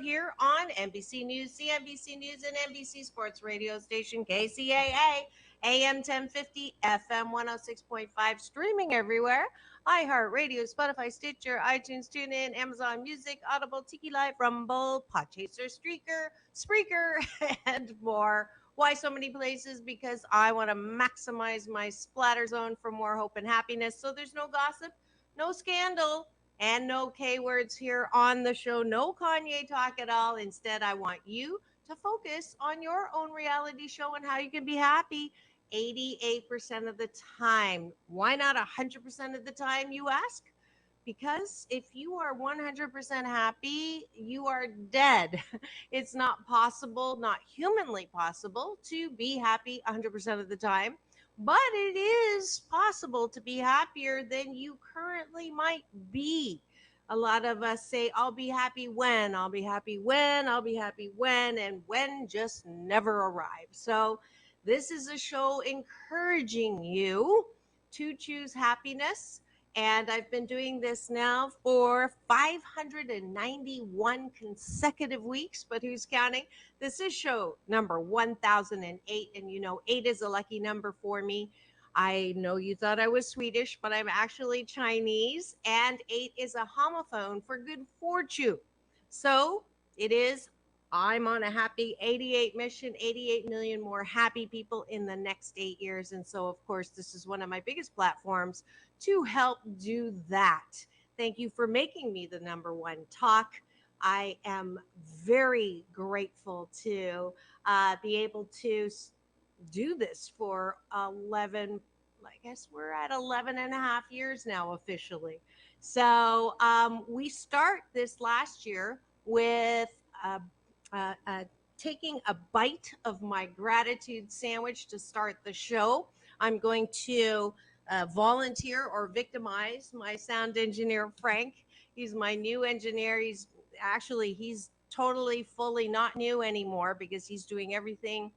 here on NBC News, CNBC News, and NBC Sports radio station KCAA, AM 1050, FM 106.5, streaming everywhere. iHeartRadio, Spotify, Stitcher, iTunes, TuneIn, Amazon Music, Audible, Tiki Live, Rumble, Podchaser, Spreaker, and more. Why so many places? Because I want to maximize my splatter zone for more hope and happiness. So there's no gossip, no scandal, and no K words here on the show. No Kanye talk at all. Instead, I want you to focus on your own reality show and how you can be happy 88% of the time. Why not 100% of the time, you ask? Because if you are 100% happy, you are dead. It's not possible, not humanly possible, to be happy 100% of the time. But it is possible to be happier than you currently might be. A lot of us say, I'll be happy when, I'll be happy when, I'll be happy when, and when just never arrives. So, this is a show encouraging you to choose happiness, and I've been doing this now for 591 consecutive weeks, but who's counting? This is show number 1008, and you know, 8 is a lucky number for me. I know you thought I was Swedish, but I'm actually Chinese, and 8 is a homophone for good fortune. So it is, I'm on a happy 88 mission, 88 million more happy people in the next 8 years. And so, of course, this is one of my biggest platforms to help do that. Thank you for making me the number one talk. I am very grateful to be able to do this for 11, I guess we're at 11 and a half years now officially. So we start this last year with taking a bite of my gratitude sandwich to start the show. I'm going to volunteer or victimize my sound engineer, Frank. He's my new engineer. He's totally, fully not new anymore because he's doing everything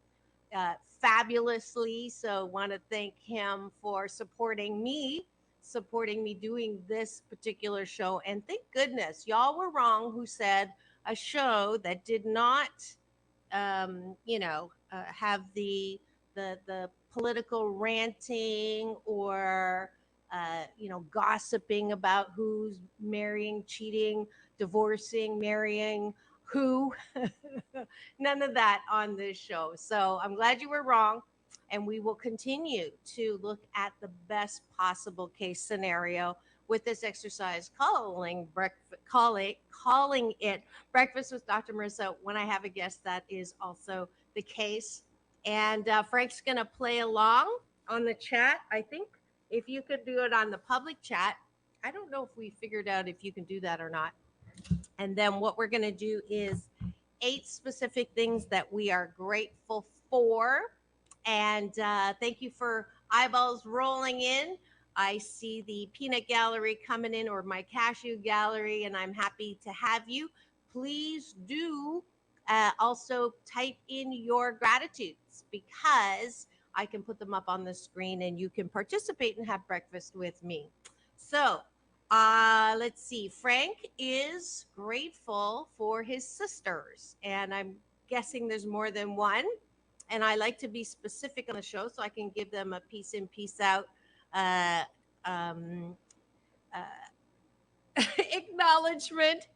fabulously. So want to thank him for supporting me doing this particular show. And thank goodness y'all were wrong who said a show that did not, have the political ranting or gossiping about who's marrying, cheating, divorcing, marrying who. None of that on this show. So I'm glad you were wrong. And we will continue to look at the best possible case scenario with this exercise calling it breakfast with Dr. Marissa. When I have a guest, that is also the case. And Frank's going to play along on the chat. I think if you could do it on the public chat, I don't know if we figured out if you can do that or not. And then what we're going to do is 8 specific things that we are grateful for. And thank you for eyeballs rolling in. I see the peanut gallery coming in, or my cashew gallery, and I'm happy to have you. Please do also type in your gratitudes, because I can put them up on the screen and you can participate and have breakfast with me. So let's see. Frank is grateful for his sisters, and I'm guessing there's more than one. And I like to be specific on the show so I can give them a peace in, peace out uh, um, acknowledgement.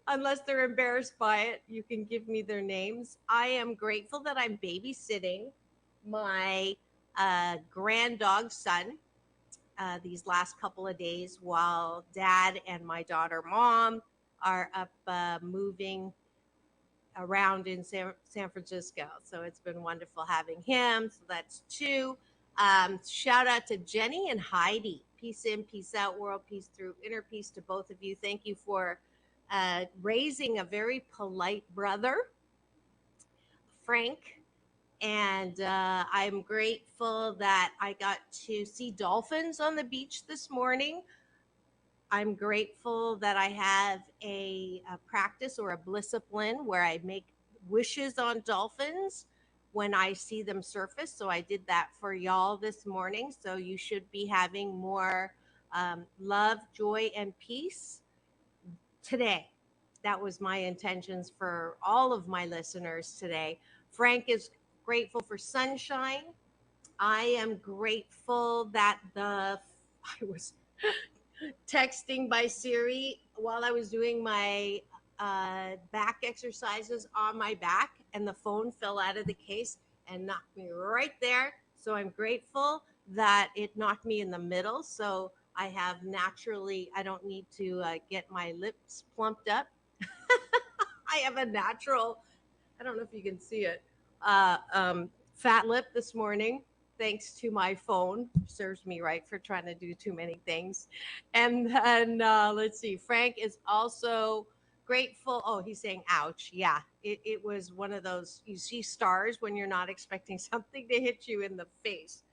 Unless they're embarrassed by it, you can give me their names. I am grateful that I'm babysitting my grand dog son these last couple of days while dad and my daughter mom are up moving around in San Francisco. So it's been wonderful having him. So that's 2. Shout out to Jenny and Heidi. Peace in, peace out, world peace through inner peace to both of you. Thank you for raising a very polite brother, Frank. And I'm grateful that I got to see dolphins on the beach this morning. I'm grateful that I have a practice or a discipline where I make wishes on dolphins when I see them surface. So I did that for y'all this morning. So you should be having more love, joy, and peace today. that was my intentions for all of my listeners today. Frank is grateful for sunshine. I am grateful that I was texting by Siri while I was doing my back exercises on my back, and the phone fell out of the case and knocked me right there. So I'm grateful that it knocked me in the middle. So I have naturally, I don't need to get my lips plumped up. I have a natural, I don't know if you can see it, fat lip this morning, thanks to my phone. Serves me right for trying to do too many things. And then let's see, Frank is also grateful. Oh, he's saying, ouch. Yeah, it was one of those, you see stars when you're not expecting something to hit you in the face.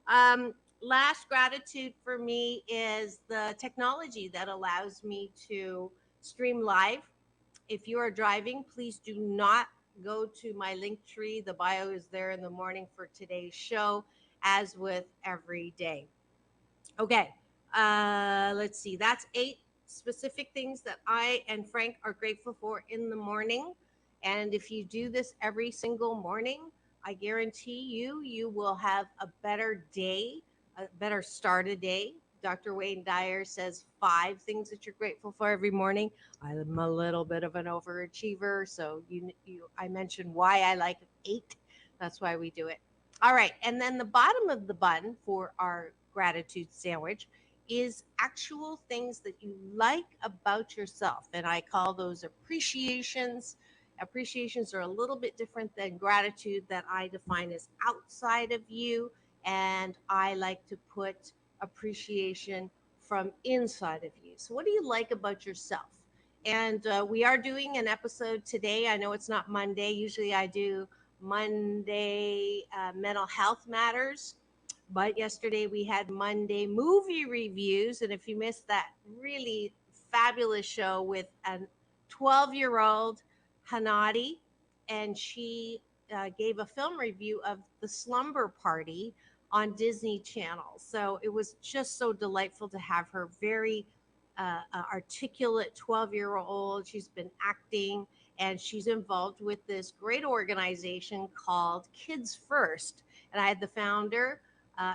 Um, Last gratitude for me is the technology that allows me to stream live. If you are driving, please do not go to my link tree. The bio is there in the morning for today's show, as with every day. Okay, let's see. That's 8 specific things that I and Frank are grateful for in the morning. And if you do this every single morning, I guarantee you will have a better day, a better start a day. Dr. Wayne Dyer says 5 things that you're grateful for every morning. I'm a little bit of an overachiever, so I mentioned why I like 8. That's why we do it. All right, and then the bottom of the bun for our gratitude sandwich is actual things that you like about yourself, and I call those appreciations. Appreciations are a little bit different than gratitude that I define as outside of you, and I like to put appreciation from inside of you. So what do you like about yourself? And we are doing an episode today. I know it's not Monday. Usually I do Monday mental health matters. But yesterday we had Monday movie reviews. And if you missed that really fabulous show with a 12-year-old Hanadi, and she gave a film review of The Slumber Party on Disney Channel. So it was just so delightful to have her, very articulate 12-year-old. She's been acting, and she's involved with this great organization called Kids First. And I had the founder,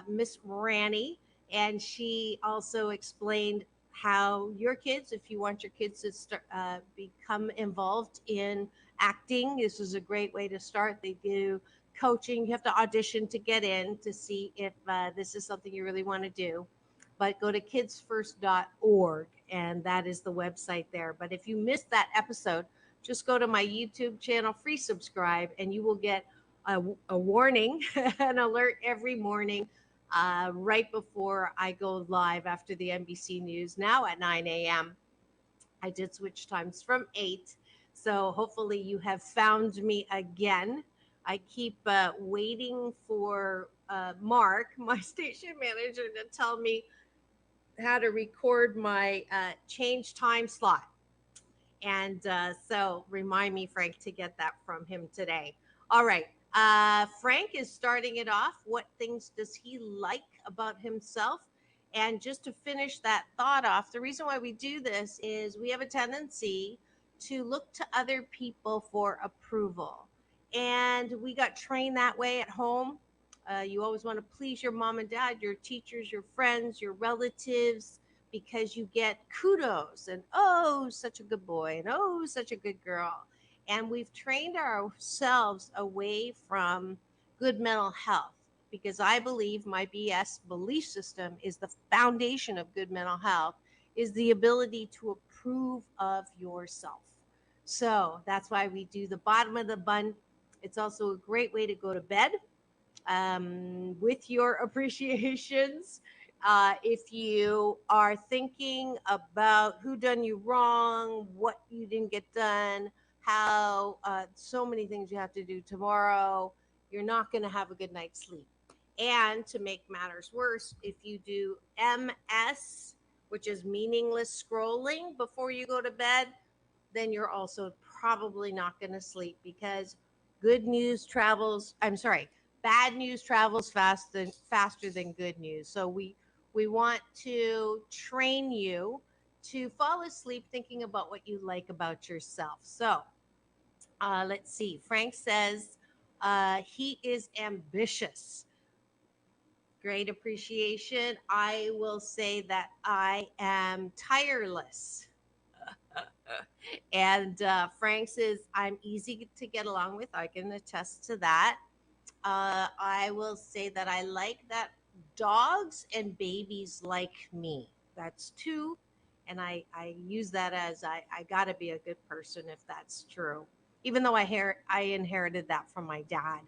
Miss Rani, and she also explained how your kids, if you want your kids to become involved in acting, this is a great way to start. They do coaching. You have to audition to get in to see if this is something you really want to do. But go to kidsfirst.org, and that is the website there. But if you missed that episode, just go to my YouTube channel, free subscribe, and you will get a warning, an alert every morning right before I go live after the NBC News, now at 9 a.m. I did switch times from 8. So hopefully you have found me again. I keep waiting for Mark, my station manager, to tell me how to record my change time slot. And so remind me, Frank, to get that from him today. All right. Frank is starting it off. What things does he like about himself? And just to finish that thought off, the reason why we do this is we have a tendency to look to other people for approval. And we got trained that way at home. You always want to please your mom and dad, your teachers, your friends, your relatives, because you get kudos and, oh, such a good boy, and oh, such a good girl. And we've trained ourselves away from good mental health, because I believe my BS belief system is the foundation of good mental health, is the ability to approve of yourself. So that's why we do the bottom of the bun. It's also a great way to go to bed with your appreciations. If you are thinking about who done you wrong, what you didn't get done, how so many things you have to do tomorrow, you're not going to have a good night's sleep. And to make matters worse, if you do MS, which is meaningless scrolling before you go to bed, then you're also probably not going to sleep, because good news travels, I'm sorry, bad news travels faster than good news. So we want to train you to fall asleep thinking about what you like about yourself. So let's see. Frank says he is ambitious. Great appreciation. I will say that I am tireless. And Frank says I'm easy to get along with. I can attest to that. I will say that I like that dogs and babies like me. That's two. And I use that as I got to be a good person if that's true. Even though I inherited that from my dad.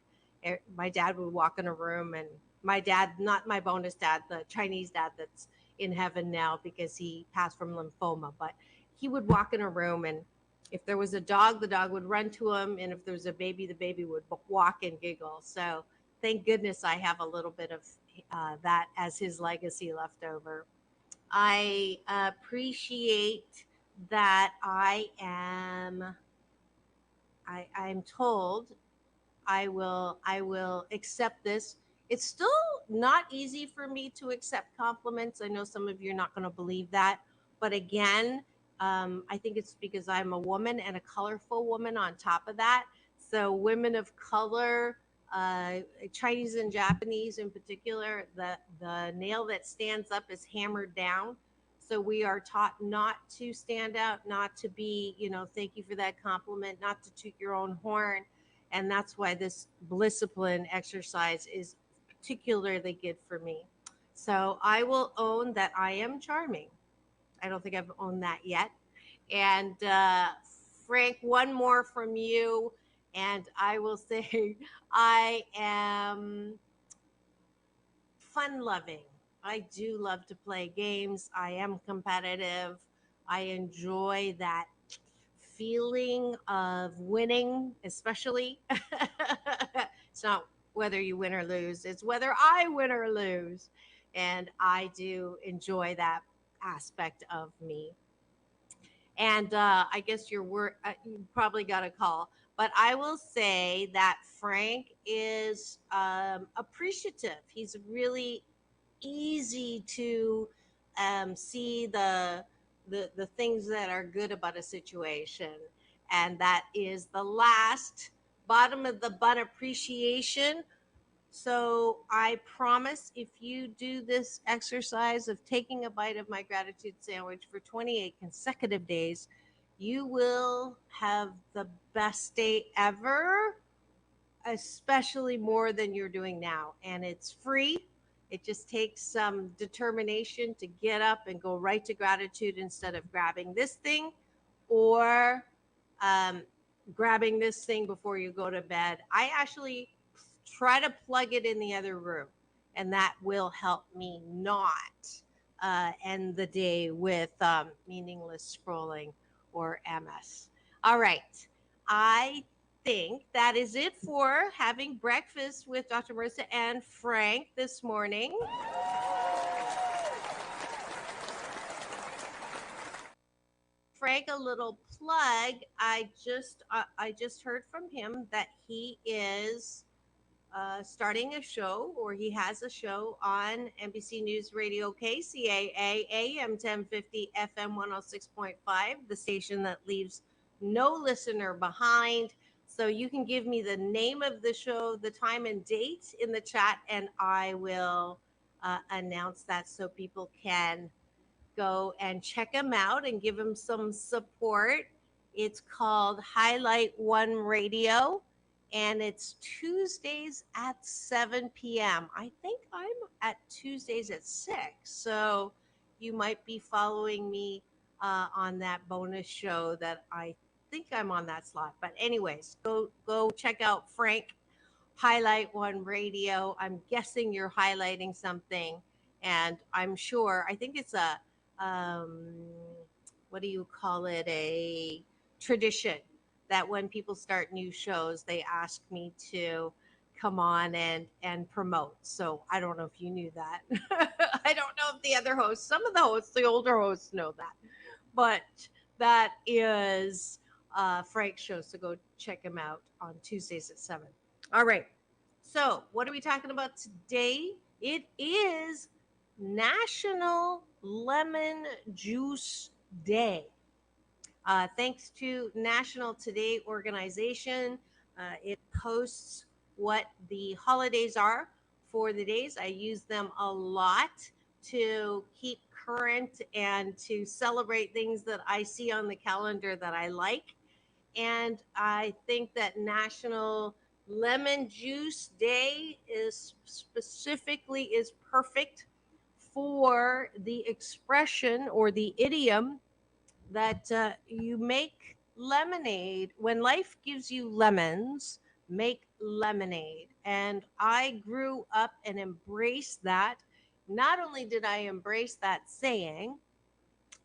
My dad would walk in a room, and my dad, not my bonus dad, the Chinese dad that's in heaven now because he passed from lymphoma, but he would walk in a room, and if there was a dog, the dog would run to him, and if there was a baby, the baby would walk and giggle. So thank goodness I have a little bit of that as his legacy left over. I appreciate that I'm told I will accept this. It's still not easy for me to accept compliments. I know some of you are not going to believe that, but again, I think it's because I'm a woman and a colorful woman on top of that. So women of color, uh, Chinese and Japanese in particular, the nail that stands up is hammered down. So we are taught not to stand out, not to be, thank you for that compliment, not to toot your own horn, and that's why this discipline exercise is particularly good for me. So I will own that I am charming. I don't think I've owned that yet. And Frank, one more from you, and I will say I am fun loving. I do love to play games. I am competitive. I enjoy that feeling of winning, especially. It's not whether you win or lose, it's whether I win or lose. And I do enjoy that aspect of me. And I guess you probably got a call, but I will say that Frank is appreciative. He's really easy to see the things that are good about a situation, and that is the last bottom of the bun appreciation. So I promise, if you do this exercise of taking a bite of my gratitude sandwich for 28 consecutive days, you will have the best day ever, especially more than you're doing now. And it's free. It just takes some determination to get up and go right to gratitude instead of grabbing this thing or um, grabbing this thing before you go to bed. I actually try to plug it in the other room, and that will help me not end the day with meaningless scrolling or MS. All right. I think that is it for having breakfast with Dr. Marissa and Frank this morning. Frank, a little plug. I just heard from him that he is starting a show, or he has a show on NBC News Radio KCAA AM 1050 FM 106.5, the station that leaves no listener behind. So you can give me the name of the show, the time and date in the chat, and I will announce that so people can go and check him out and give him some support. It's called Highlight One Radio, and it's Tuesdays at 7 p.m. I think I'm at Tuesdays at 6. So you might be following me on that bonus show that I think I'm on that slot. But anyways, go check out Frank Highlight One Radio. I'm guessing you're highlighting something, and I'm sure, I think it's a um, what do you call it? A tradition that when people start new shows, they ask me to come on and promote. So I don't know if you knew that. I don't know if the other hosts, some of the hosts, the older hosts know that, but that is Frank's show. So go check him out on Tuesdays at 7. All right. So what are we talking about today? It is National Lemon Juice Day. Thanks to National Today organization, it posts what the holidays are for the days. I use them a lot to keep current and to celebrate things that I see on the calendar that I like. And I think that National Lemon Juice Day is specifically is perfect for the expression or the idiom that you make lemonade. When life gives you lemons, make lemonade. And I grew up and embraced that. Not only did I embrace that saying,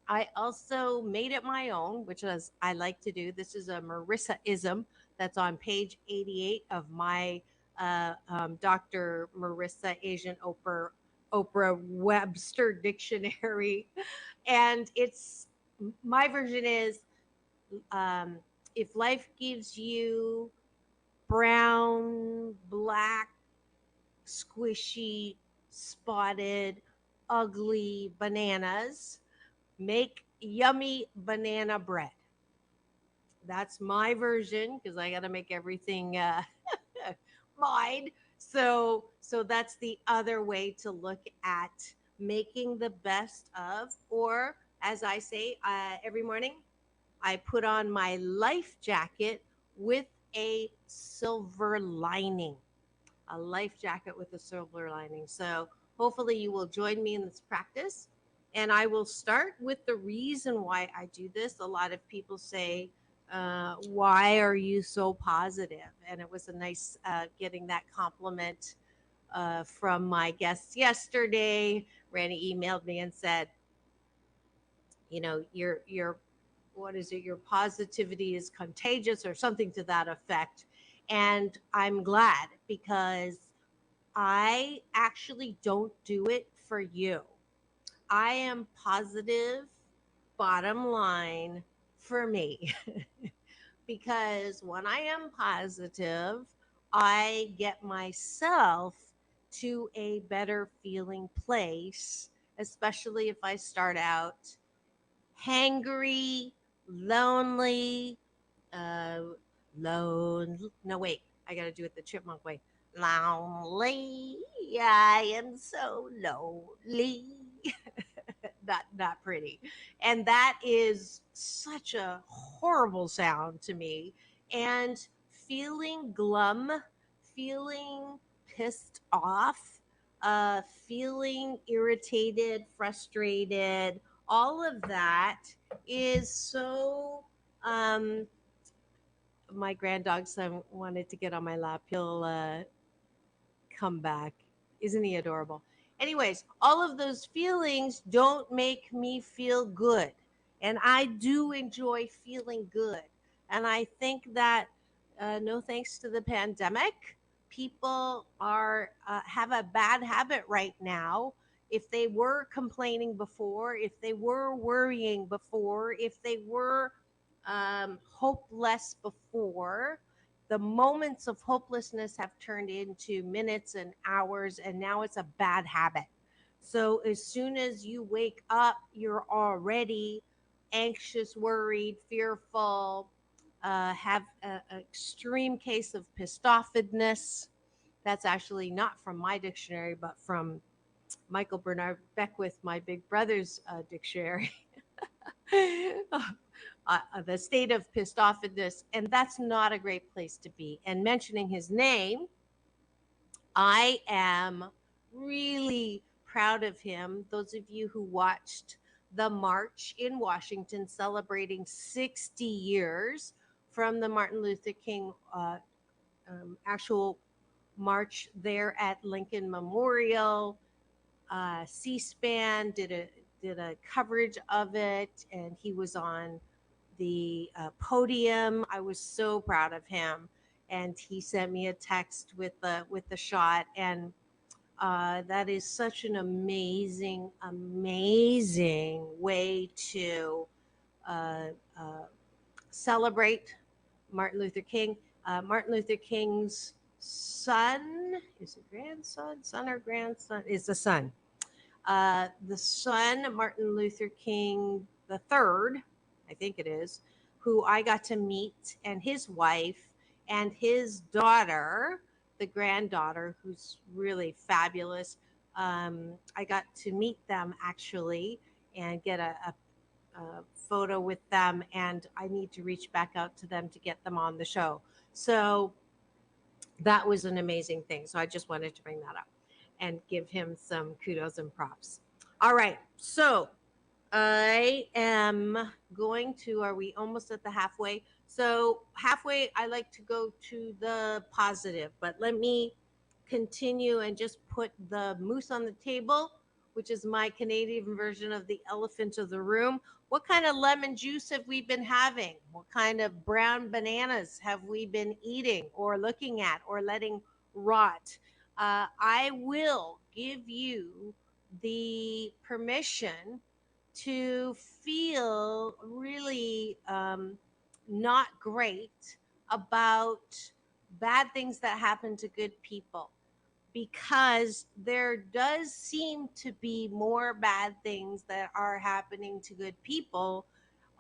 I also made it my own, which is I like to do. This is a Marissa ism that's on page 88 of my Dr. Marissa Asian Oprah Webster dictionary. And it's my version is um, if life gives you brown, black, squishy, spotted, ugly bananas, make yummy banana bread. That's my version because I got to make everything mine. So that's the other way to look at making the best of, or as I say every morning, I put on my life jacket with a silver lining. A life jacket with a silver lining. So hopefully you will join me in this practice. And I will start with the reason why I do this. A lot of people say, why are you so positive? And it was a nice getting that compliment from my guests yesterday. Randy emailed me and said, your what is it, your positivity is contagious or something to that effect. And I'm glad because I actually don't do it for you. I am positive, bottom line, for me. Because when I am positive, I get myself to a better feeling place, especially if I start out hangry, lonely, uh, No, wait. I got to do it the chipmunk way. Lonely. I am so lonely. Not pretty. And that is such a horrible sound to me. And feeling glum, feeling pissed off, feeling irritated, frustrated, all of that is so my grand dog son wanted to get on my lap. He'll come back. Isn't he adorable? Anyways, all of those feelings don't make me feel good. And I do enjoy feeling good. And I think that no thanks to the pandemic, people are have a bad habit right now. If they were complaining before, if they were worrying before, if they were hopeless before, the moments of hopelessness have turned into minutes and hours, and now it's a bad habit. So as soon as you wake up, you're already anxious, worried, fearful, have an extreme case of pissed offedness. That's actually not from my dictionary, but from Michael Bernard Beckwith, my big brother's dictionary. The state of pissed offedness, and that's not a great place to be. And mentioning his name, I am really proud of him. Those of you who watched the march in Washington celebrating 60 years from the Martin Luther King actual march there at Lincoln Memorial, C-SPAN did a coverage of it, and he was on the podium. I was so proud of him, and he sent me a text with the shot, and that is such an amazing, amazing way to uh, uh, celebrate Martin Luther King. Martin Luther King's son, is it grandson, son or grandson? Is the son. The son, Martin Luther King, the third, I think it is, who I got to meet, and his wife and his daughter, the granddaughter, who's really fabulous. I got to meet them actually and get a photo with them, and I need to reach back out to them to get them on the show. So that was an amazing thing. So I just wanted to bring that up and give him some kudos and props. All right. So I am going to, are we almost at the halfway? So, halfway, I like to go to the positive, but let me continue and just put the moose on the table, which is my Canadian version of the elephant of the room. What kind of lemon juice have we been having? What kind of brown bananas have we been eating or looking at or letting rot? I will give you the permission to feel really not great about bad things that happen to good people, because there does seem to be more bad things that are happening to good people,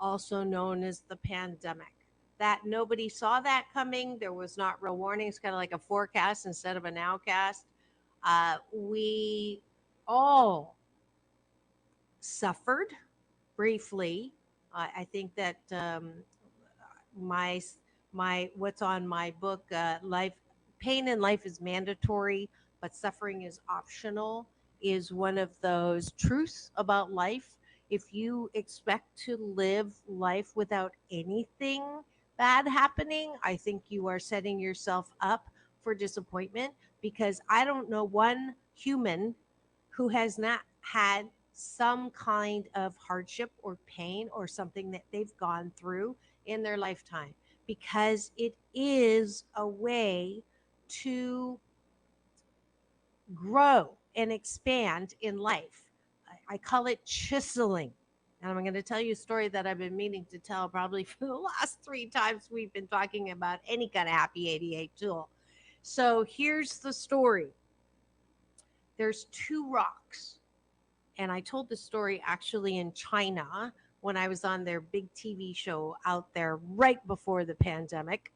also known as the pandemic. That nobody saw that coming. There was not real warnings, kind of like a forecast instead of a nowcast. We all suffered briefly. I think that my my what's on my book, life, pain in life is mandatory, but suffering is optional, is one of those truths about life. If you expect to live life without anything bad happening, I think you are setting yourself up for disappointment, because I don't know one human who has not had some kind of hardship or pain or something that they've gone through in their lifetime, because it is a way to grow and expand in life. I call it chiseling. And I'm going to tell you a story that I've been meaning to tell probably for the last 3 times we've been talking about any kind of happy 88 tool. So here's the story. There's two rocks, and I told this story actually in China when I was on their big TV show out there right before the pandemic.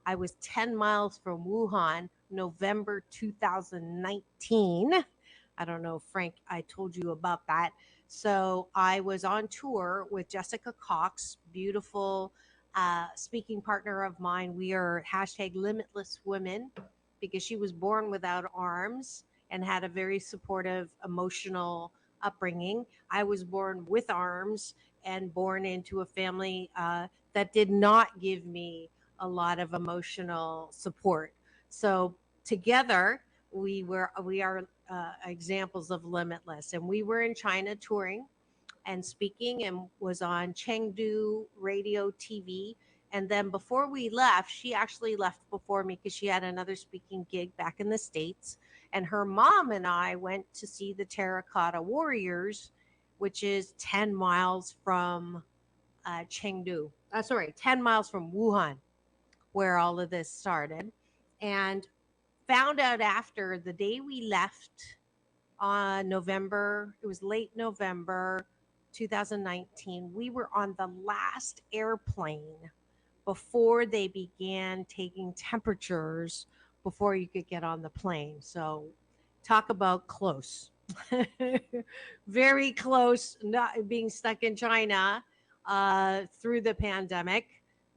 I was 10 miles from Wuhan, November 2019. I don't know, Frank, I told you about that. So I was on tour with Jessica Cox, beautiful speaking partner of mine. We are hashtag limitless women, because she was born without arms and had a very supportive emotional upbringing. I was born with arms and born into a family that did not give me a lot of emotional support. So together we are examples of limitless. And we were in China touring and speaking, and was on Chengdu radio TV. And then before we left, she actually left before me because she had another speaking gig back in the States. And her mom and I went to see the Terracotta Warriors, which is 10 miles from Chengdu. Sorry, 10 miles from Wuhan, where all of this started. And found out after the day we left on November, it was late November 2019, we were on the last airplane before they began taking temperatures before you could get on the plane. So talk about close. Very close, not being stuck in China through the pandemic.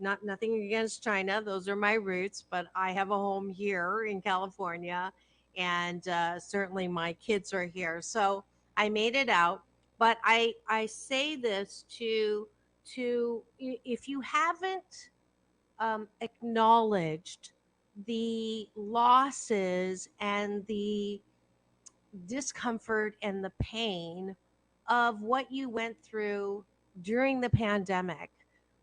Not nothing against China; those are my roots. But I have a home here in California, and certainly my kids are here. So I made it out. But I say this to if you haven't acknowledged the losses and the discomfort and the pain of what you went through during the pandemic,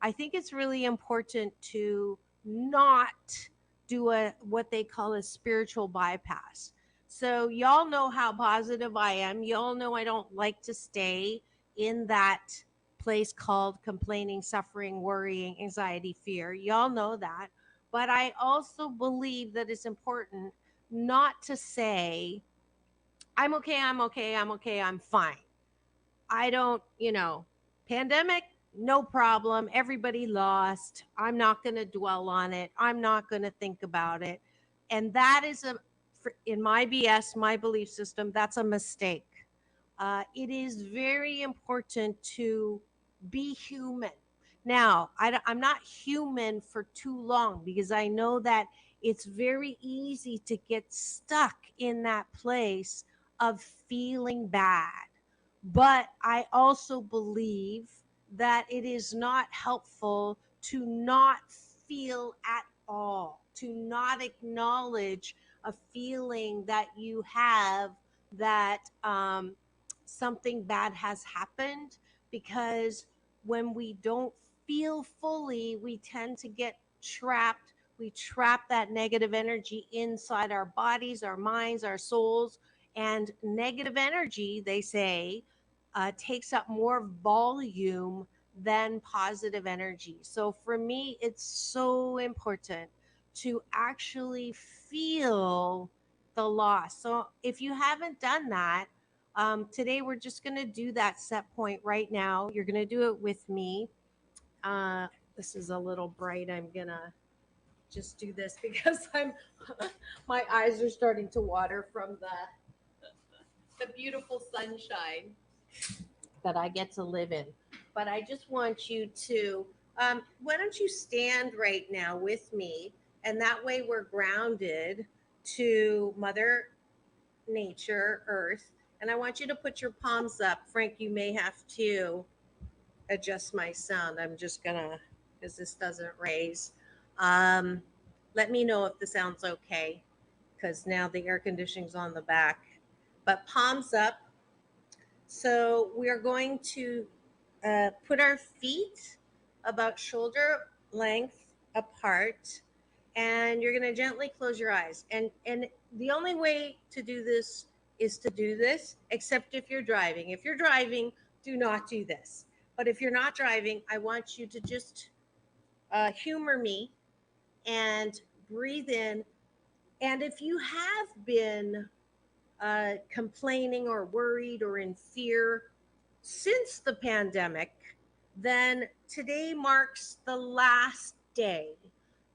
I think it's really important to not do a what they call a spiritual bypass. So y'all know how positive I am. Y'all know I don't like to stay in that place called complaining, suffering, worrying, anxiety, fear. Y'all know that. But I also believe that it's important not to say I'm okay, I'm okay, I'm okay, I'm fine. I don't, Pandemic, no problem. Everybody lost. I'm not going to dwell on it. I'm not going to think about it. And that is in my BS, my belief system, that's a mistake. It is very important to be human. Now, I'm not human for too long because I know that it's very easy to get stuck in that place of feeling bad. But I also believe that it is not helpful to not feel at all, to not acknowledge a feeling that you have that something bad has happened, because when we don't feel fully, we tend to get trapped. We trap that negative energy inside our bodies, our minds, our souls. And negative energy, they say, takes up more volume than positive energy. So for me, it's so important to actually feel the loss. So if you haven't done that, today we're just going to do that set point right now. You're going to do it with me. Uh, this is a little bright. I'm going to just do this because my eyes are starting to water from the beautiful sunshine that I get to live in. But I just want you to, why don't you stand right now with me? And that way we're grounded to Mother Nature, Earth. And I want you to put your palms up. Frank, you may have to adjust my sound. I'm just going to, because this doesn't raise. Um, Let me know if the sound's okay, because now the air conditioning's on the back. But palms up. So we are going to put our feet about shoulder length apart, and you're going to gently close your eyes. And the only way to do this is to do this, except if you're driving. If you're driving, do not do this. But if you're not driving, I want you to just humor me and breathe in. And if you have been complaining or worried or in fear since the pandemic, then today marks the last day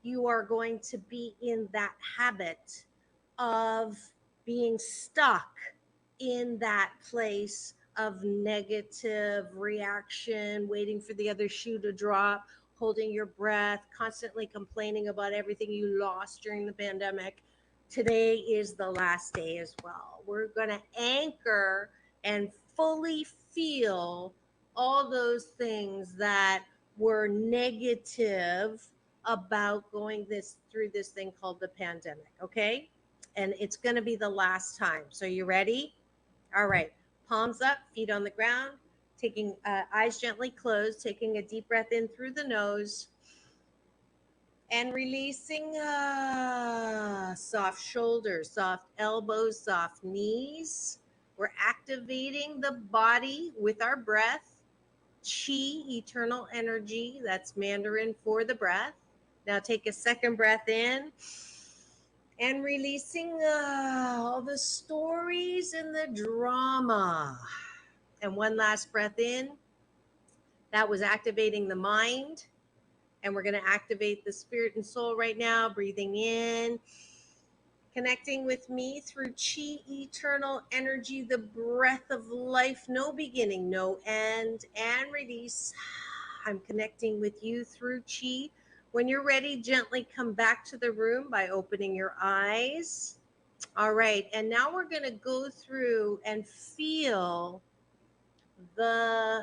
you are going to be in that habit of being stuck in that place of negative reaction, waiting for the other shoe to drop, holding your breath, constantly complaining about everything you lost during the pandemic. Today is the last day as well. We're going to anchor and fully feel all those things that were negative about going this through this thing called the pandemic, okay? And it's going to be the last time. So you ready? All right. Palms up, feet on the ground, taking eyes gently closed, taking a deep breath in through the nose and releasing soft shoulders, soft elbows, soft knees. We're activating the body with our breath. Chi, eternal energy. That's Mandarin for the breath. Now take a second breath in and releasing all the stories and the drama. And one last breath in. That was activating the mind. And we're going to activate the spirit and soul right now. Breathing in, connecting with me through Chi, eternal energy, the breath of life, no beginning, no end, and release. I'm connecting with you through Chi. When you're ready, gently come back to the room by opening your eyes. All right, and now we're going to go through and feel the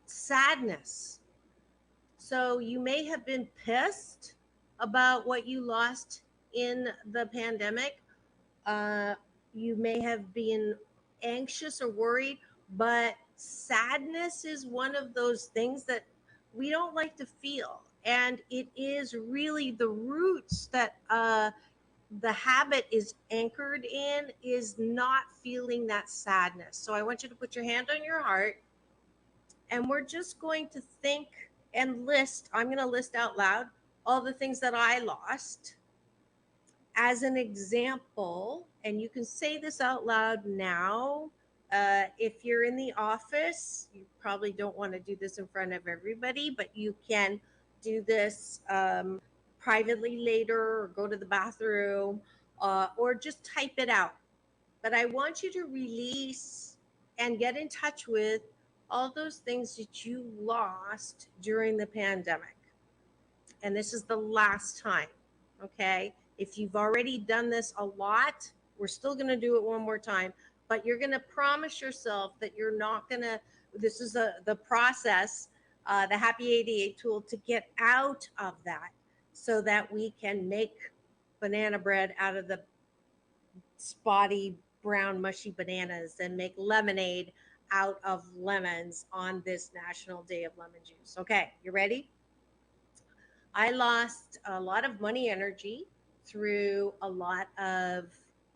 sadness. So you may have been pissed about what you lost in the pandemic. Uh, you may have been anxious or worried, but sadness is one of those things that we don't like to feel. And it is really the roots that the habit is anchored in, is not feeling that sadness. So I want you to put your hand on your heart, and we're just going to think and list. I'm going to list out loud all the things that I lost as an example, and you can say this out loud now If you're in the office, you probably don't want to do this in front of everybody, but you can do this privately later, or go to the bathroom, or just type it out. But I want you to release and get in touch with all those things that you lost during the pandemic. And this is the last time, okay? If you've already done this a lot, we're still going to do it one more time, but you're going to promise yourself that you're not going to, this is the process, the Happy 88 tool to get out of that, so that we can make banana bread out of the spotty brown mushy bananas and make lemonade out of lemons on this National Day of Lemon Juice. Okay, you ready? I lost a lot of money energy through a lot of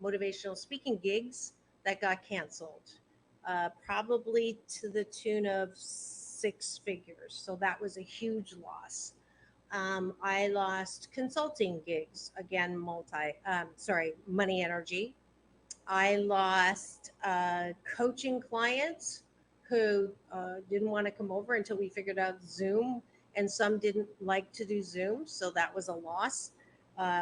motivational speaking gigs that got canceled, probably to the tune of six figures. So that was a huge loss. I lost consulting gigs, again, money energy. I lost coaching clients who didn't want to come over until we figured out Zoom, and some didn't like to do Zoom, so that was a loss.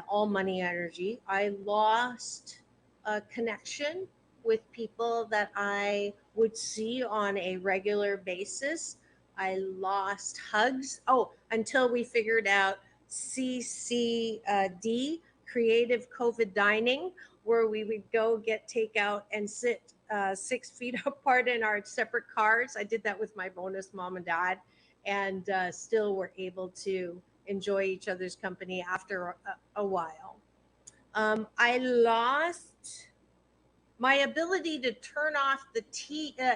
All money energy. I lost a connection with people that I would see on a regular basis. I lost hugs. Oh, until we figured out CCD, creative COVID dining, where we would go get takeout and sit 6 feet apart in our separate cars. I did that with my bonus mom and dad, and still were able to enjoy each other's company after a while. I lost my ability to turn off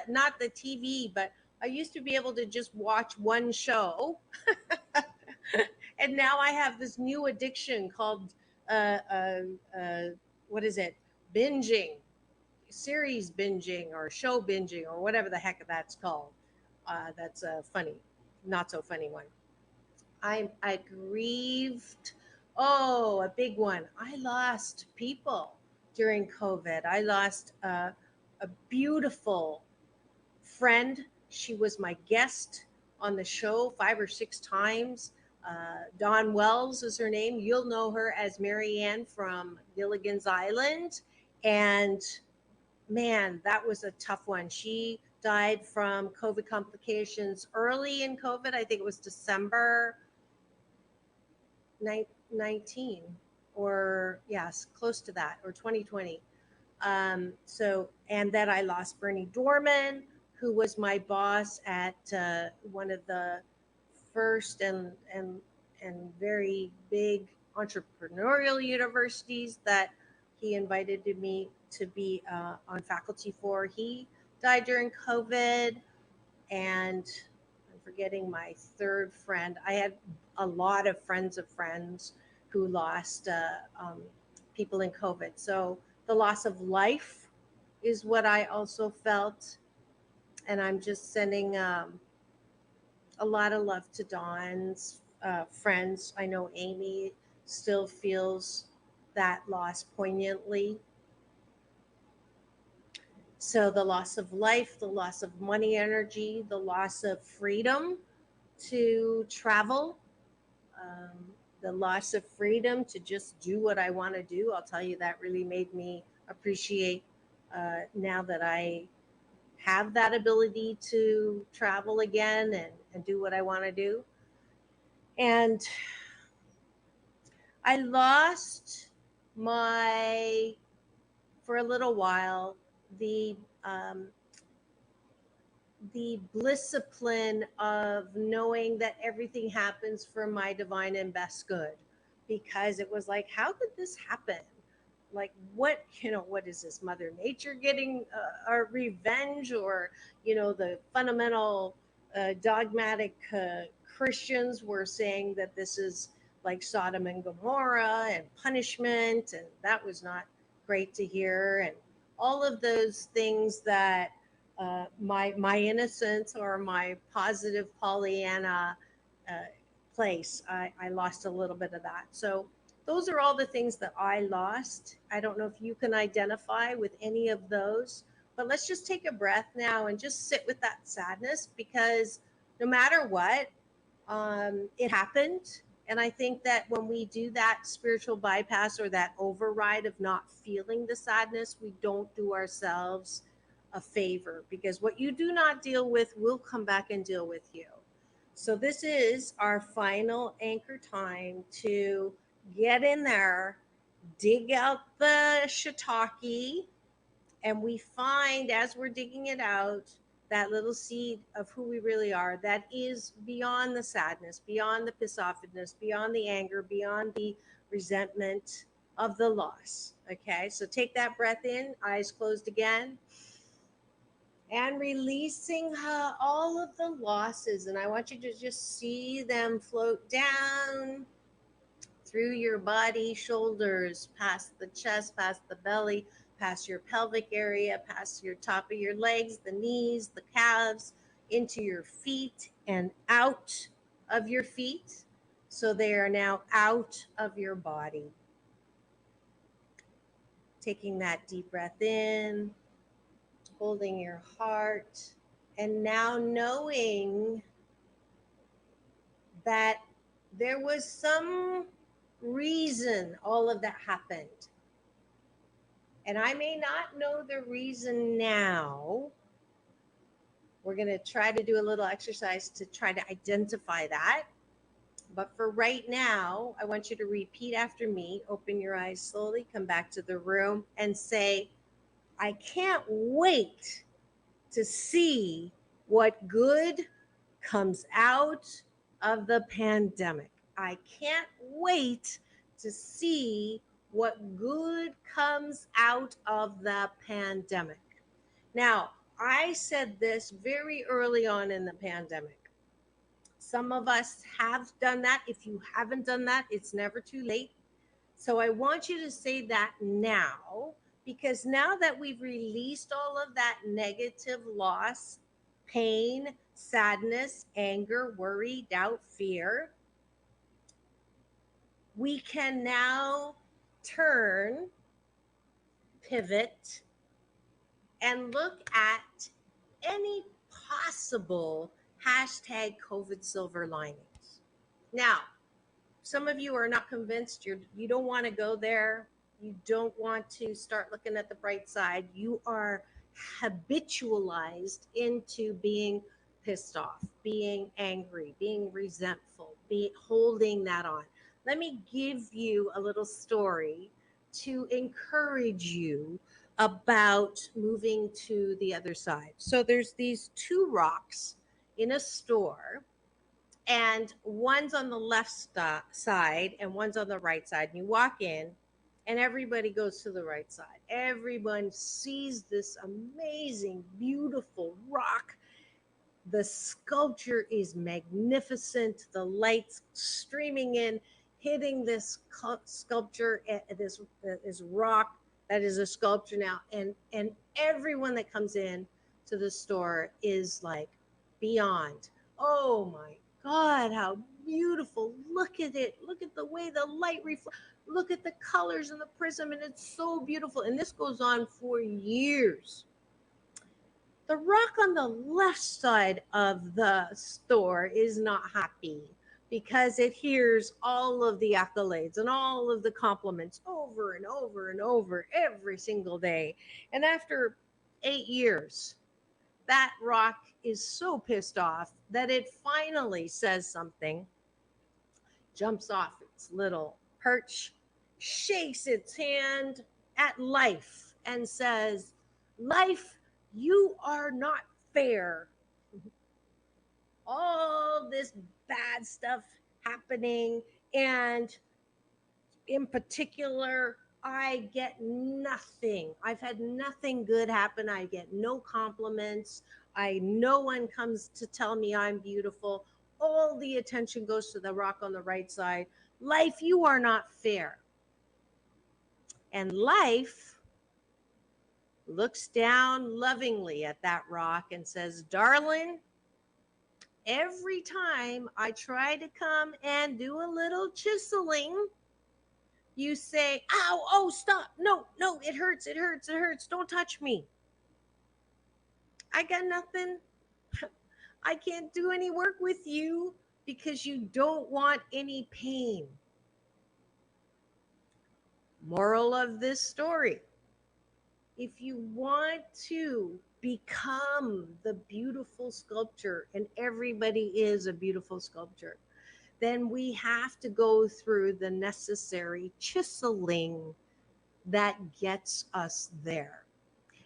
not the TV, but I used to be able to just watch one show, and now I have this new addiction called uh, uh, uh, what is it? Binging, series binging, or show binging, or whatever the heck that's called. That's a funny, not so funny one. I grieved. Oh, a big one. I lost people during COVID. I lost a beautiful friend. She was my guest on the show 5 or 6 times. Dawn Wells is her name. You'll know her as Marianne from Gilligan's Island. And man, that was a tough one. She died from COVID complications early in COVID. I think it was December 19, or yes, close to that, or 2020. And then I lost Bernie Dorman, who was my boss at one of the first and very big entrepreneurial universities that he invited me to be on faculty for. He died during COVID, and I'm forgetting my third friend. I had a lot of friends who lost people in COVID. So the loss of life is what I also felt. And I'm just sending a lot of love to Dawn's friends. I know Amy still feels that loss poignantly. So the loss of life, the loss of money energy, the loss of freedom to travel, um, the loss of freedom to just do what I want to do. I'll tell you, that really made me appreciate now that I have that ability to travel again and do what I want to do. And I lost my, for a little while, the um, the discipline of knowing that everything happens for my divine and best good, because it was like, how could this happen? Like, what, what is this, mother nature getting a revenge, or the fundamental dogmatic Christians were saying that this is like Sodom and Gomorrah and punishment, and that was not great to hear, and all of those things that my innocence, or my positive Pollyanna uh, place. I lost a little bit of that. So those are all the things that I lost. I don't know if you can identify with any of those, But let's just take a breath now and just sit with that sadness, because no matter what, it happened. And I think that when we do that spiritual bypass or that override of not feeling the sadness, we don't do ourselves a favor, because what you do not deal with will come back and deal with you. So, this is our final anchor time to get in there, dig out the shiitake, and we find as we're digging it out that little seed of who we really are, that is beyond the sadness, beyond the piss offedness, beyond the anger, beyond the resentment of the loss. Okay, so take that breath in, eyes closed again, and releasing all of the losses. And I want you to just see them float down through your body, shoulders, past the chest, past the belly, past your pelvic area, past your top of your legs, the knees, the calves, into your feet and out of your feet. So they are now out of your body. Taking that deep breath in, holding your heart, and now knowing that there was some reason all of that happened. And I may not know the reason now. We're going to try to do a little exercise to try to identify that. But for right now, I want you to repeat after me. Open your eyes slowly, come back to the room, and say, I can't wait to see what good comes out of the pandemic. I can't wait to see what good comes out of the pandemic. Now, I said this very early on in the pandemic. Some of us have done that. If you haven't done that, it's never too late. So I want you to say that now, because now that we've released all of that negative loss, pain, sadness, anger, worry, doubt, fear, we can now turn, pivot, and look at any possible hashtag COVID silver linings. Now, some of you are not convinced. You don't want to go there. You don't want to start looking at the bright side. You are habitualized into being pissed off, being angry, being resentful, be holding that on. Let me give you a little story to encourage you about moving to the other side. So there's these two rocks in a store, and one's on the left side and one's on the right side. And you walk in, and everybody goes to the right side. Everyone sees this amazing, beautiful rock. The sculpture is magnificent. The lights streaming in, hitting this sculpture, this rock that is a sculpture now, and everyone that comes in to the store is like beyond. Oh my God, how beautiful! Look at it. Look at the way the light reflects. Look at the colors in the prism, and it's so beautiful. And this goes on for years. The rock on the left side of the store is not happy because it hears all of the accolades and all of the compliments over and over and over every single day. And after 8 years, that rock is so pissed off that it finally says something, jumps off its little perch, shakes its hand at life, and says, Life, you are not fair. All this bad stuff happening, and in particular, I get nothing. I've had nothing good happen. I get no compliments. No one comes to tell me I'm beautiful. All the attention goes to the rock on the right side. Life, you are not fair. And life looks down lovingly at that rock and says, Darling, every time I try to come and do a little chiseling, you say, ow, oh, stop. No, it hurts, it hurts, it hurts. Don't touch me. I got nothing. I can't do any work with you because you don't want any pain. Moral of this story: if you want to become the beautiful sculpture, and everybody is a beautiful sculpture, then we have to go through the necessary chiseling that gets us there.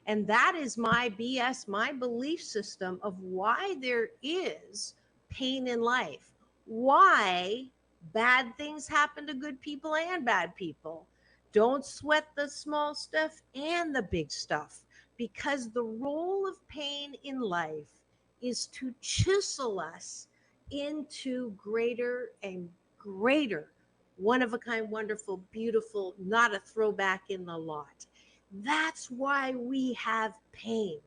And that is my BS, my belief system of why there is pain in life, why bad things happen to good people and bad people. Don't sweat the small stuff and the big stuff, because the role of pain in life is to chisel us into greater and greater, one of a kind, wonderful, beautiful, not a throwback in the lot. That's why we have pain.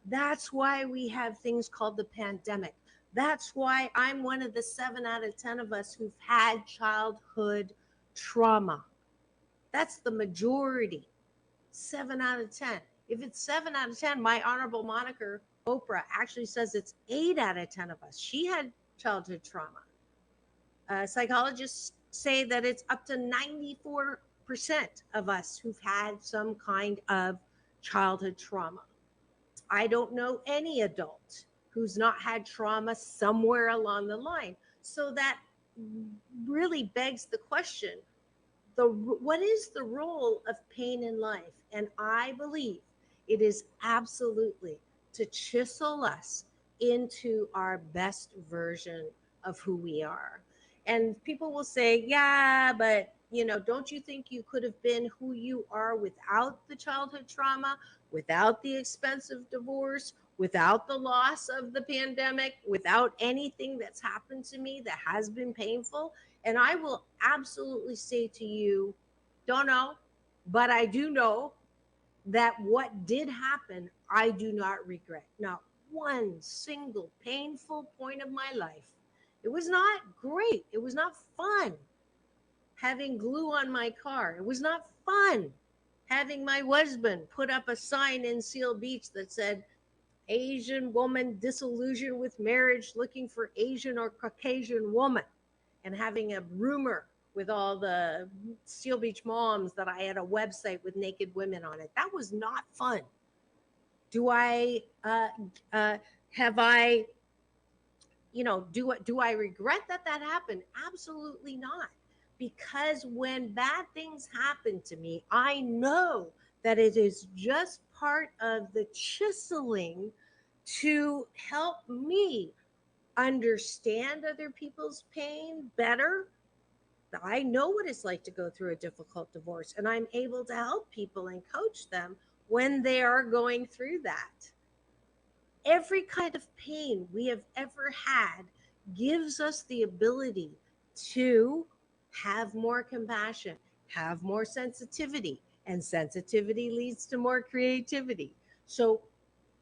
That's why we have things called the pandemic. That's why I'm one of the 7 out of 10 of us who've had childhood trauma. That's the majority. 7 out of 10. If it's 7 out of 10, my honorable moniker, Oprah, actually says it's 8 out of 10 of us. She had childhood trauma. Psychologists say that it's up to 94% of us who've had some kind of childhood trauma. I don't know any adult who's not had trauma somewhere along the line. So that really begs the question, what is the role of pain in life? And I believe it is absolutely to chisel us into our best version of who we are. And people will say, yeah, but don't you think you could have been who you are without the childhood trauma, without the expensive divorce, without the loss of the pandemic, without anything that's happened to me that has been painful? And I will absolutely say to you, don't know, but I do know that what did happen, I do not regret. Not one single painful point of my life. It was not great. It was not fun having glue on my car. It was not fun having my husband put up a sign in Seal Beach that said, Asian woman disillusioned with marriage looking for Asian or Caucasian woman, and having a rumor with all the Seal Beach moms that I had a website with naked women on it. That was not fun. Do I have I do I regret that happened? Absolutely not. Because when bad things happen to me, I know that it is just part of the chiseling to help me understand other people's pain better. I know what it's like to go through a difficult divorce, and I'm able to help people and coach them when they are going through that. Every kind of pain we have ever had gives us the ability to have more compassion, have more sensitivity, and sensitivity leads to more creativity. So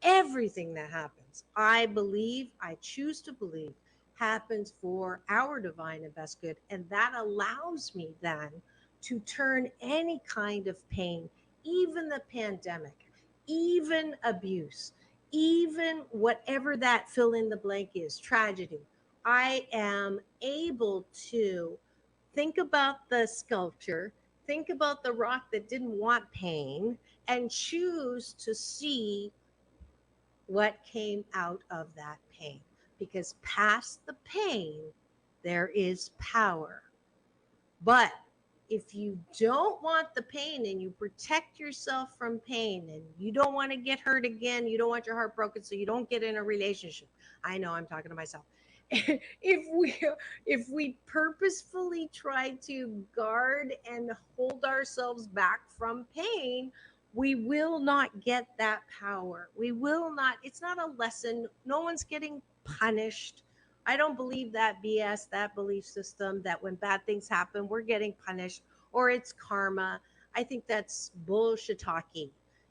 everything that happens, I believe, I choose to believe, happens for our divine and best good. And that allows me then to turn any kind of pain, even the pandemic, even abuse, even whatever that fill in the blank is, tragedy. I am able to think about the sculpture, think about the rock that didn't want pain, and choose to see what came out of that pain. Because past the pain, there is power. But if you don't want the pain and you protect yourself from pain and you don't want to get hurt again, you don't want your heart broken so you don't get in a relationship. I know I'm talking to myself. If we purposefully try to guard and hold ourselves back from pain, we will not get that power. We will not. It's not a lesson. No one's getting punished. I don't believe that BS, that belief system that when bad things happen, we're getting punished or it's karma. I think that's bullshit-talky.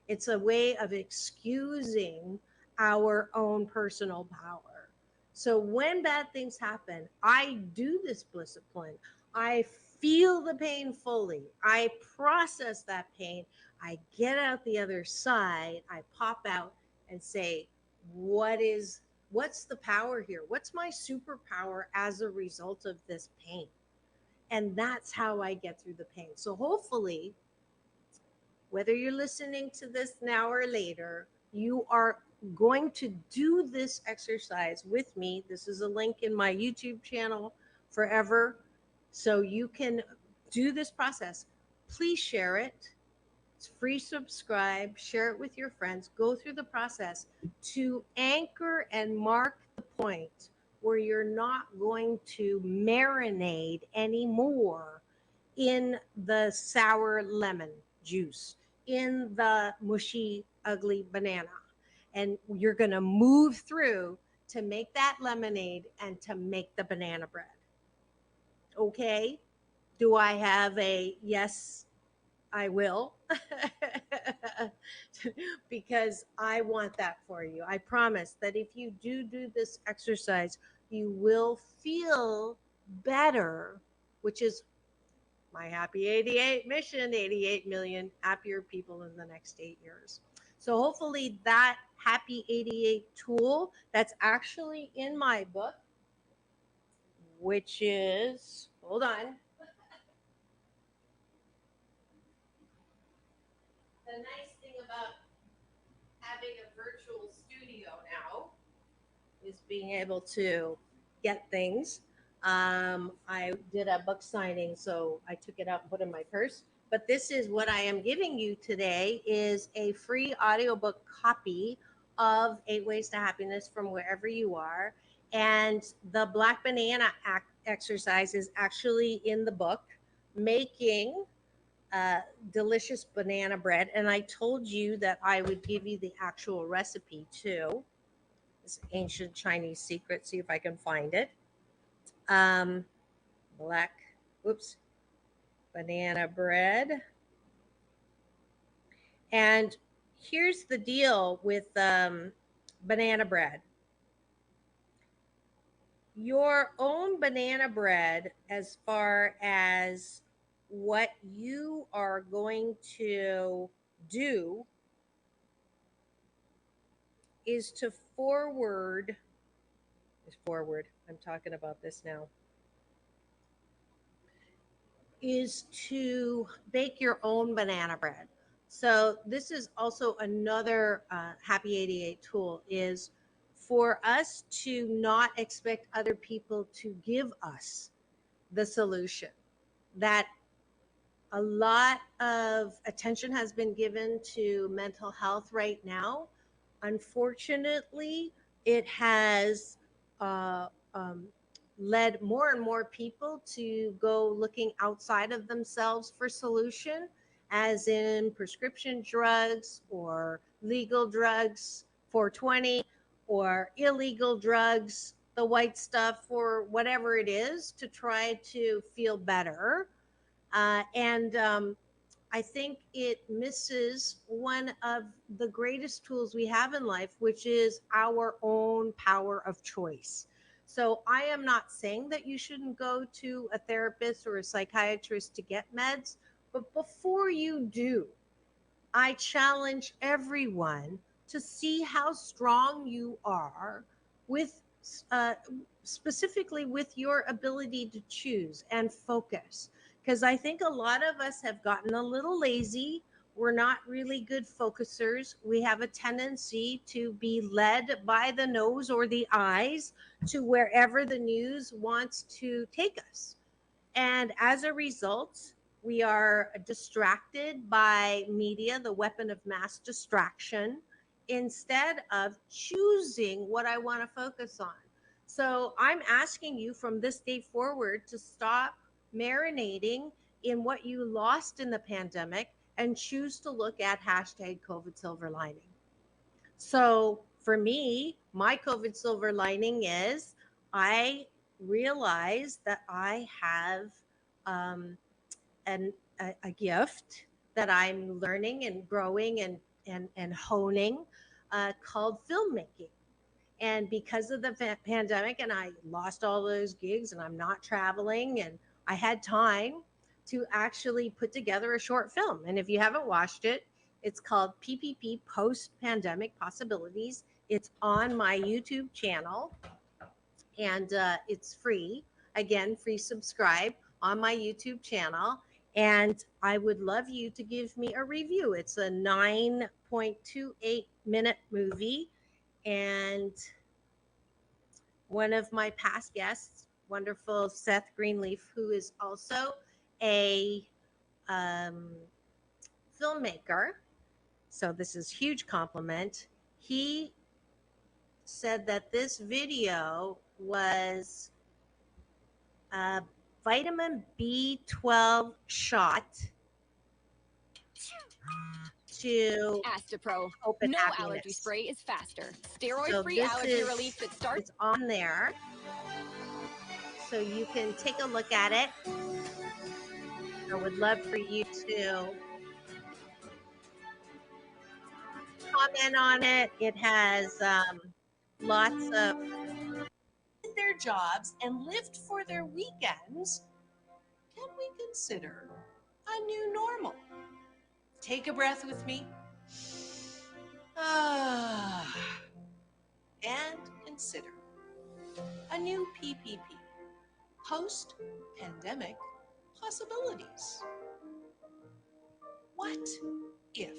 It's a way of excusing our own personal power. So when bad things happen, I do this discipline. I feel the pain fully. I process that pain. I get out the other side. I pop out and say, what's the power here? What's my superpower as a result of this pain? And that's how I get through the pain. So hopefully, whether you're listening to this now or later, you are going to do this exercise with me. This is a link in my YouTube channel forever. So you can do this process. Please share it. It's free. Subscribe, share it with your friends, go through the process to anchor and mark the point where you're not going to marinate anymore in the sour lemon juice, in the mushy, ugly banana. And you're going to move through to make that lemonade and to make the banana bread. Okay? Do I have a yes? I will. Because I want that for you. I promise that if you do this exercise, you will feel better, which is my happy 88 mission, 88 million happier people in the next 8 years. So hopefully that happy 88 tool that's actually in my book, which is, hold on. The nice thing about having a virtual studio now is being able to get things. I did a book signing, so I took it out and put it in my purse. But this is what I am giving you today is a free audiobook copy of 8 Ways to Happiness from wherever you are. And the black banana exercise is actually in the book, making delicious banana bread. And I told you that I would give you the actual recipe too. This ancient Chinese secret. See if I can find it. Um, black, oops, banana bread. And here's the deal with banana bread. Your own banana bread, as far as what you are going to do, is to forward. I'm talking about this now. Is to bake your own banana bread. So this is also another Happy 88 tool, is for us to not expect other people to give us the solution. That a lot of attention has been given to mental health right now. Unfortunately, it has uh, um, led more and more people to go looking outside of themselves for solution, as in prescription drugs or legal drugs, 420, or illegal drugs, the white stuff, or whatever it is, to try to feel better. And I think it misses one of the greatest tools we have in life, which is our own power of choice. So I am not saying that you shouldn't go to a therapist or a psychiatrist to get meds, but before you do, I challenge everyone to see how strong you are with uh, specifically with your ability to choose and focus. Because I think a lot of us have gotten a little lazy. We're not really good focusers. We have a tendency to be led by the nose or the eyes to wherever the news wants to take us. And as a result, we are distracted by media, the weapon of mass distraction, instead of choosing what I want to focus on. So I'm asking you from this day forward to stop marinating in what you lost in the pandemic and choose to look at hashtag COVID silver lining. So for me, my COVID silver lining is I realize that I have um, a gift that I'm learning and growing and honing, called filmmaking. And because of the pandemic, and I lost all those gigs, and I'm not traveling, and I had time to actually put together a short film. And if you haven't watched it, it's called PPP, Post Pandemic Possibilities. It's on my YouTube channel, and it's free. Again, free subscribe on my YouTube channel. And I would love you to give me a review. It's a 9.28-minute movie. And one of my past guests, wonderful Seth Greenleaf, who is also a um, filmmaker. So this is huge compliment. He said that this video was a vitamin B12 shot to Astapro. open No happiness. allergy spray is faster. Steroid-free allergy relief that starts. It's on there, so you can take a look at it. I would love for you to comment on it. It has lots of their jobs and lived for their weekends. Can we consider a new normal? Take a breath with me. And consider a new PPP, post-pandemic possibilities. What if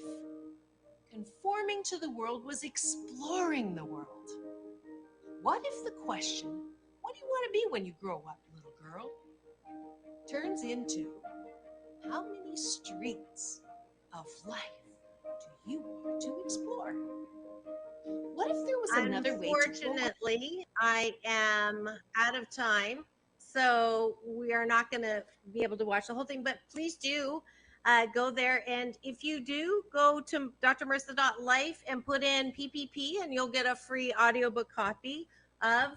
conforming to the world was exploring the world? What if the question, what do you want to be when you grow up, little girl, turns into how many streets of life do you want to explore? What if there was another way to grow up? Unfortunately, I am out of time, so we are not going to be able to watch the whole thing, but please do go there. And if you do, go to drmarissa.life and put in PPP, and you'll get a free audiobook copy of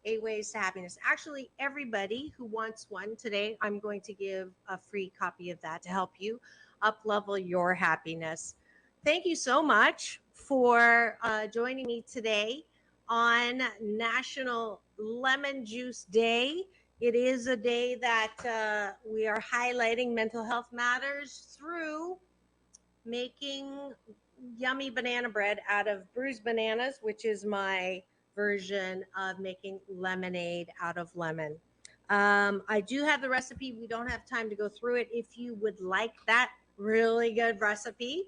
8 Ways to Happiness. Actually, everybody who wants one today, I'm going to give a free copy of that to help you up-level your happiness. Thank you so much for joining me today on National Lemon Juice Day. It is a day that we are highlighting mental health matters through making yummy banana bread out of bruised bananas, which is my version of making lemonade out of lemon. I do have the recipe. We don't have time to go through it. If you would like that really good recipe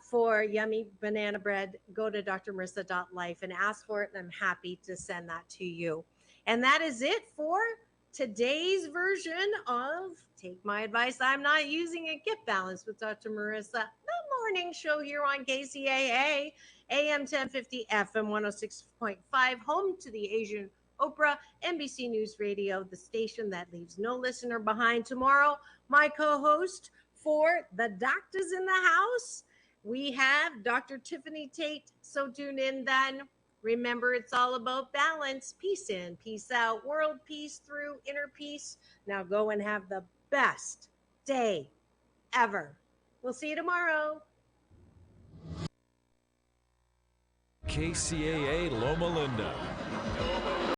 for yummy banana bread, go to drmarissa.life and ask for it, and I'm happy to send that to you. And that is it for today's version of Take My Advice, I'm Not Using It, Get Balanced with Dr. Marissa, the morning show here on KCAA, AM 1050, FM 106.5, home to the Asian Oprah, NBC News Radio, the station that leaves no listener behind. Tomorrow, my co-host for The Doctors in the House, we have Dr. Tiffany Tate. So tune in then. Remember, it's all about balance. Peace in, peace out, world peace through inner peace. Now go and have the best day ever. We'll see you tomorrow. KCAA Loma Linda.